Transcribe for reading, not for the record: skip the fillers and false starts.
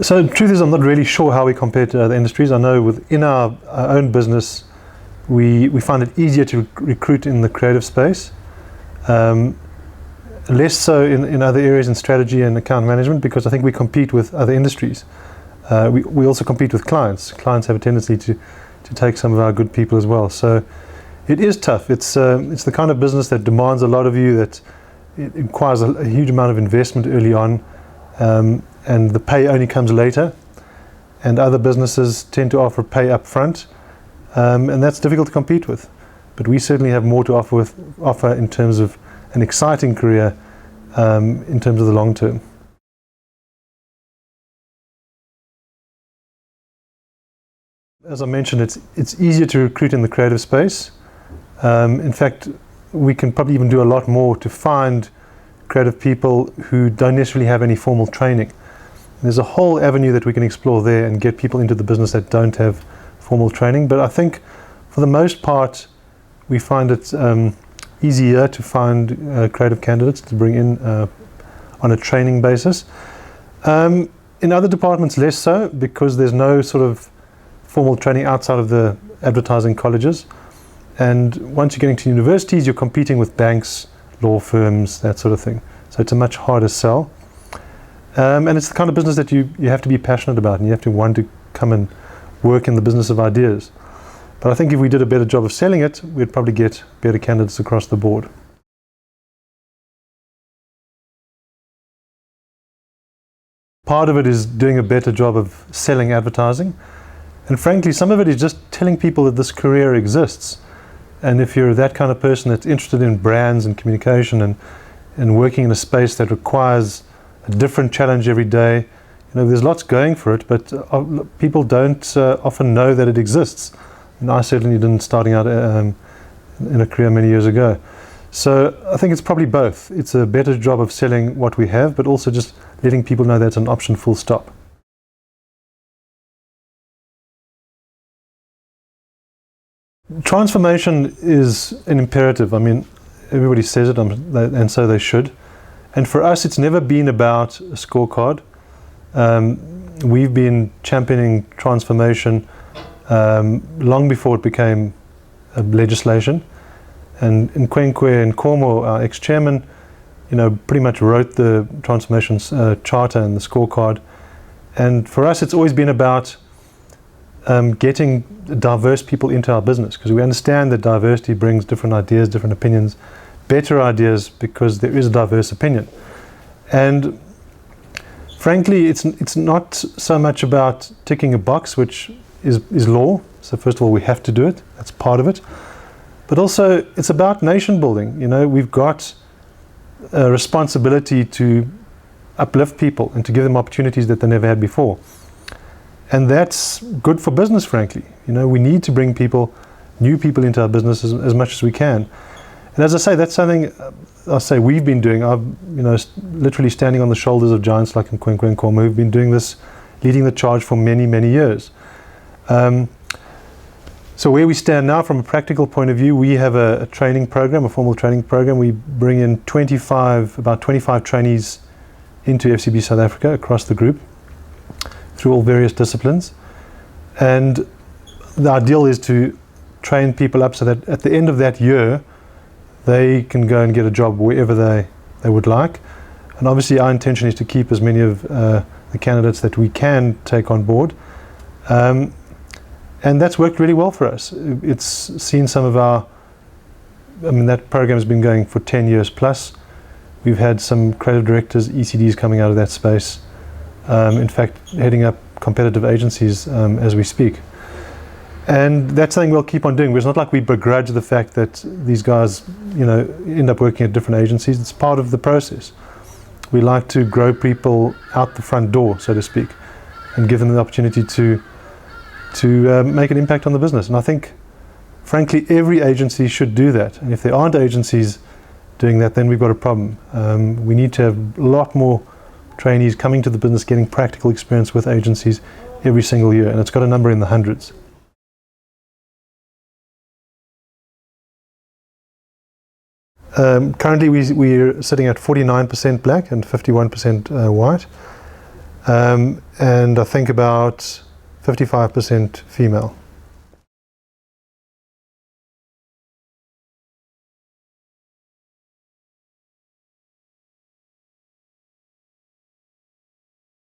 So the truth is, I'm not really sure how we compare to other industries. I know within our own business, we find it easier to recruit in the creative space. Less so in other areas in strategy and account management, because I think we compete with other industries. We also compete with clients. Clients have a tendency to take some of our good people as well. So it is tough. It's the kind of business that demands a lot of you, that it requires a huge amount of investment early on, and the pay only comes later. And other businesses tend to offer pay up front, and that's difficult to compete with. But we certainly have more to offer in terms of an exciting career, in terms of the long term. As I mentioned, it's easier to recruit in the creative space. In fact, we can probably even do a lot more to find creative people who don't necessarily have any formal training. There's a whole avenue that we can explore there and get people into the business that don't have formal training. But I think for the most part, we find it easier to find creative candidates to bring in on a training basis. In other departments, less so, because there's no sort of formal training outside of the advertising colleges. And once you're getting to universities, you're competing with banks, law firms, that sort of thing. So it's a much harder sell. And it's the kind of business that you have to be passionate about, and you have to want to come and work in the business of ideas. But I think if we did a better job of selling it, we'd probably get better candidates across the board. Part of it is doing a better job of selling advertising. And frankly, some of it is just telling people that this career exists. And if you're that kind of person that's interested in brands and communication and working in a space that requires a different challenge every day, there's lots going for it, but people don't often know that it exists. And I certainly didn't, starting out in a career many years ago. So I think it's probably both. It's a better job of selling what we have, but also just letting people know that's an option, full stop. Transformation is an imperative. I mean, everybody says it, and so they should. And for us, it's never been about a scorecard. We've been championing transformation long before it became legislation. And Nkwenkwe Nkomo, our ex-chairman, pretty much wrote the transformation charter and the scorecard. And for us, it's always been about getting diverse people into our business, because we understand that diversity brings different ideas, different opinions, better ideas, because there is a diverse opinion. And frankly, it's not so much about ticking a box, which is law. So first of all, we have to do it. That's part of it. But also, it's about nation building. We've got a responsibility to uplift people and to give them opportunities that they never had before. And that's good for business, frankly. We need to bring new people into our business as much as we can. And as I say, that's something we've been doing. Literally standing on the shoulders of giants like Nkwenkwe Nkomo, who've been doing this, leading the charge for many, many years. So where we stand now from a practical point of view, we have a training program, a formal training program. We bring in about 25 trainees into FCB South Africa across the group, through all various disciplines. And the ideal is to train people up so that at the end of that year, they can go and get a job wherever they would like. And obviously our intention is to keep as many of the candidates that we can take on board. And that's worked really well for us. It's seen some of that program has been going for 10 years plus. We've had some creative directors, ECDs coming out of that space. In fact, heading up competitive agencies as we speak. And that's something we'll keep on doing. It's not like we begrudge the fact that these guys, end up working at different agencies. It's part of the process. We like to grow people out the front door, so to speak, and give them the opportunity to make an impact on the business. And I think, frankly, every agency should do that. And if there aren't agencies doing that, then we've got a problem. We need to have a lot more trainees coming to the business, getting practical experience with agencies every single year, and it's got a number in the hundreds. Currently we're sitting at 49% black and 51% white. and I think about 55% female.